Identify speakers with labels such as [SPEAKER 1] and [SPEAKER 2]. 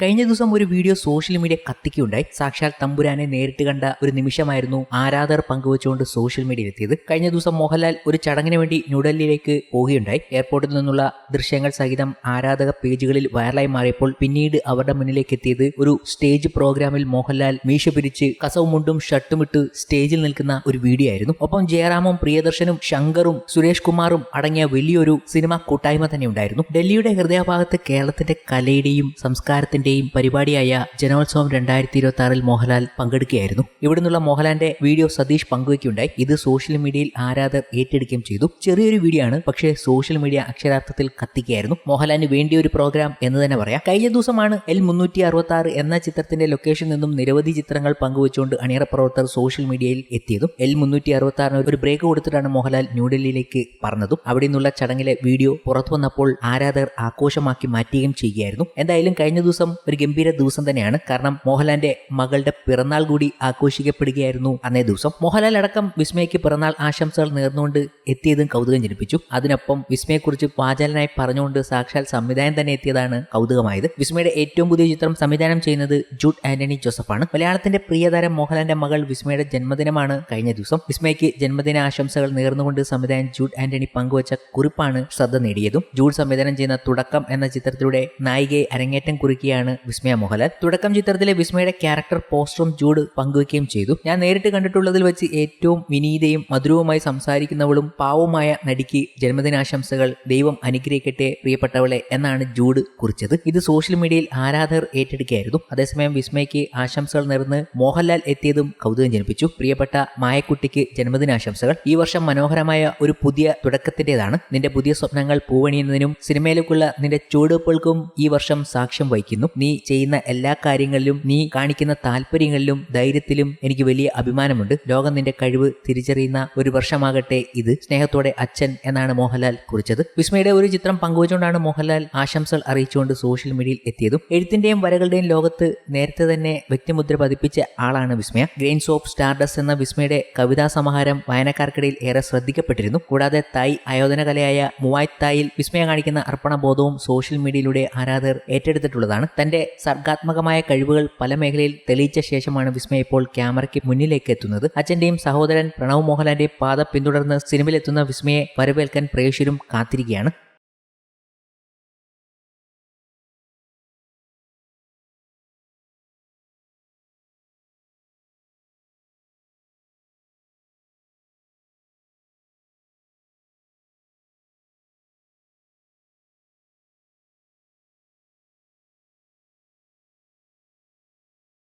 [SPEAKER 1] കഴിഞ്ഞ ദിവസം ഒരു വീഡിയോ സോഷ്യൽ മീഡിയ കത്തിക്കുകയുണ്ടായി. സാക്ഷാൽ തമ്പുരാനെ നേരിട്ട് കണ്ട ഒരു നിമിഷമായിരുന്നു ആരാധകർ പങ്കുവച്ചുകൊണ്ട് സോഷ്യൽ മീഡിയയിൽ എത്തിയത്. കഴിഞ്ഞ ദിവസം മോഹൻലാൽ ഒരു ചടങ്ങിന് വേണ്ടി ന്യൂഡൽഹിയിലേക്ക് പോവുകയുണ്ടായി. എയർപോർട്ടിൽ നിന്നുള്ള ദൃശ്യങ്ങൾ സഹിതം ആരാധക പേജുകളിൽ വൈറലായി മാറിയപ്പോൾ പിന്നീട് അവരുടെ മുന്നിലേക്ക് എത്തിയത് ഒരു സ്റ്റേജ് പ്രോഗ്രാമിൽ മോഹൻലാൽ മീശ പിരിച്ച് കസവും മുണ്ടും ഷർട്ടും ഇട്ട് സ്റ്റേജിൽ നിൽക്കുന്ന ഒരു വീഡിയോ ആയിരുന്നു. ഒപ്പം ജയറാമും പ്രിയദർശനും ശങ്കറും സുരേഷ് കുമാറും അടങ്ങിയ വലിയൊരു സിനിമ കൂട്ടായ്മ തന്നെ ഉണ്ടായിരുന്നു. ഡൽഹിയുടെ ഹൃദയഭാഗത്ത് കേരളത്തിന്റെ കലയുടെയും സംസ്കാരത്തിന്റെയും പരിപാടിയായ ജനോത്സവം 2026 മോഹൻലാൽ പങ്കെടുക്കുകയായിരുന്നു. ഇവിടെ നിന്നുള്ള മോഹൻലാലിന്റെ വീഡിയോ സതീഷ് പങ്കുവയ്ക്കുകയുണ്ടായി. ഇത് സോഷ്യൽ മീഡിയയിൽ ആരാധകർ ഏറ്റെടുക്കുകയും ചെയ്തു. ചെറിയൊരു വീഡിയോ ആണ്, പക്ഷേ സോഷ്യൽ മീഡിയ അക്ഷരാർത്ഥത്തിൽ കത്തിക്കുകയായിരുന്നു. മോഹൻലാലിന് വേണ്ടിയ ഒരു പ്രോഗ്രാം എന്ന് തന്നെ പറയാം. കഴിഞ്ഞ ദിവസമാണ് L366 എന്ന ചിത്രത്തിന്റെ ലൊക്കേഷനിൽ നിന്നും നിരവധി ചിത്രങ്ങൾ പങ്കുവച്ചുകൊണ്ട് അണിയറ പ്രവർത്തകർ സോഷ്യൽ മീഡിയയിൽ എത്തിയതും L366 ഒരു ബ്രേക്ക് കൊടുത്തിട്ടാണ് മോഹൻലാൽ ന്യൂഡൽഹിയിലേക്ക് പറഞ്ഞതും. അവിടെ നിന്നുള്ള ചടങ്ങിലെ വീഡിയോ പുറത്തു വന്നപ്പോൾ ആരാധകർ ആഘോഷമാക്കി മാറ്റുകയും ചെയ്യുകയായിരുന്നു. എന്തായാലും കഴിഞ്ഞ ദിവസം ഒരു ഗംഭീര ദിവസം തന്നെയാണ്. കാരണം മോഹൻലാലിന്റെ മകളുടെ പിറന്നാൾ കൂടി ആഘോഷിക്കപ്പെടുകയായിരുന്നു അന്നേ ദിവസം. മോഹൻലാൽ അടക്കം വിസ്മയയ്ക്ക് പിറന്നാൾ ആശംസകൾ നേർന്നുകൊണ്ട് എത്തിയതും കൗതുകം ജനിപ്പിച്ചു. അതിനൊപ്പം വിസ്മയെക്കുറിച്ച് വാചാലനായി പറഞ്ഞുകൊണ്ട് സാക്ഷാൽ സംവിധാനം തന്നെ എത്തിയതാണ് കൗതുകമായത്. വിസ്മയുടെ ഏറ്റവും പുതിയ ചിത്രം സംവിധാനം ചെയ്യുന്നത് ജൂഡ് ആന്റണി ജോസഫാണ്. മലയാളത്തിന്റെ പ്രിയതാരം മോഹൻലാലിന്റെ മകൾ വിസ്മയുടെ ജന്മദിനമാണ് കഴിഞ്ഞ ദിവസം. വിസ്മയ്ക്ക് ജന്മദിന ആശംസകൾ നേർന്നുകൊണ്ട് സംവിധായകൻ ജൂഡ് ആന്റണി പങ്കുവച്ച കുറിപ്പാണ് ശ്രദ്ധ നേടിയതും. ജൂഡ് സംവിധാനം ചെയ്യുന്ന തുടക്കം എന്ന ചിത്രത്തിലൂടെ നായികയെ അരങ്ങേറ്റം കുറിക്കുകയാണ് വിസ്മയ മോഹൻലാൽ. തുടക്കം ചിത്രത്തിലെ വിസ്മയുടെ ക്യാരക്ടർ പോസ്റ്ററും ജൂഡ് പങ്കുവയ്ക്കുകയും ചെയ്തു. ഞാൻ നേരിട്ട് കണ്ടിട്ടുള്ളതിൽ വെച്ച് ഏറ്റവും വിനീതയും മധുരവുമായി സംസാരിക്കുന്നവളും പാവവുമായ നടിക്ക് ജന്മദിനാശംസകൾ. ദൈവം അനുഗ്രഹിക്കട്ടെ പ്രിയപ്പെട്ടവളെ എന്നാണ് ജൂഡ് കുറിച്ചത്. ഇത് സോഷ്യൽ മീഡിയയിൽ ആരാധകർ ഏറ്റെടുക്കുകയായിരുന്നു. അതേസമയം വിസ്മയ്ക്ക് ആശംസകൾ നേർന്ന് മോഹൻലാൽ എത്തിയതും കൗതുകം ജനിപ്പിച്ചു. പ്രിയപ്പെട്ട മായക്കുട്ടിക്ക് ജന്മദിനാശംസകൾ. ഈ വർഷം മനോഹരമായ ഒരു പുതിയ തുടക്കത്തിന്റേതാണ്. നിന്റെ പുതിയ സ്വപ്നങ്ങൾ പൂവണിയുന്നതിനും സിനിമയിലേക്കുള്ള നിന്റെ ചുവടുവെപ്പുകൾക്കും ഈ വർഷം സാക്ഷ്യം വഹിക്കുന്നു. നീ ചെയ്യുന്ന എല്ലാ കാര്യങ്ങളിലും നീ കാണിക്കുന്ന താല്പര്യങ്ങളിലും ധൈര്യത്തിലും എനിക്ക് വലിയ അഭിമാനമുണ്ട്. ലോകം നിന്റെ കഴിവ് തിരിച്ചറിയുന്ന ഒരു വർഷമാകട്ടെ ഇത്. സ്നേഹത്തോടെ അച്ഛൻ എന്നാണ് മോഹൻലാൽ കുറിച്ചത്. വിസ്മയുടെ ഒരു ചിത്രം പങ്കുവച്ചുകൊണ്ടാണ് മോഹൻലാൽ ആശംസകൾ അറിയിച്ചുകൊണ്ട് സോഷ്യൽ മീഡിയയിൽ എത്തിയതും. എഴുത്തിന്റെയും വരകളുടെയും ലോകത്ത് നേരത്തെ തന്നെ വ്യക്തിമുദ്ര പതിപ്പിച്ച ആളാണ് വിസ്മയ. ഗ്രെയിൻസ് ഓഫ് സ്റ്റാർഡസ്റ്റ് എന്ന വിസ്മയുടെ കവിതാ സമാഹാരം വായനക്കാർക്കിടയിൽ ഏറെ ശ്രദ്ധിക്കപ്പെട്ടിരുന്നു. കൂടാതെ തായ് ആയോധന കലയായ മുവായ് തായിൽ വിസ്മയ കാണിക്കുന്ന അർപ്പണബോധവും സോഷ്യൽ മീഡിയയിലൂടെ ആരാധകർ ഏറ്റെടുത്തിട്ടുള്ളതാണ്. തന്റെ സർഗാത്മകമായ കഴിവുകൾ പല മേഖലയിൽ തെളിയിച്ച ശേഷമാണ് വിസ്മയ ഇപ്പോൾ ക്യാമറയ്ക്ക് മുന്നിലേക്ക് എത്തുന്നത്. അച്ഛന്റെയും സഹോദരൻ പ്രണവ് മോഹൻലാലിന്റെയും പാത പിന്തുടർന്ന് സിനിമയിലെത്തുന്ന വിസ്മയെ വരവേൽക്കാൻ പ്രേക്ഷകരും കാത്തിരിക്കുകയാണ്.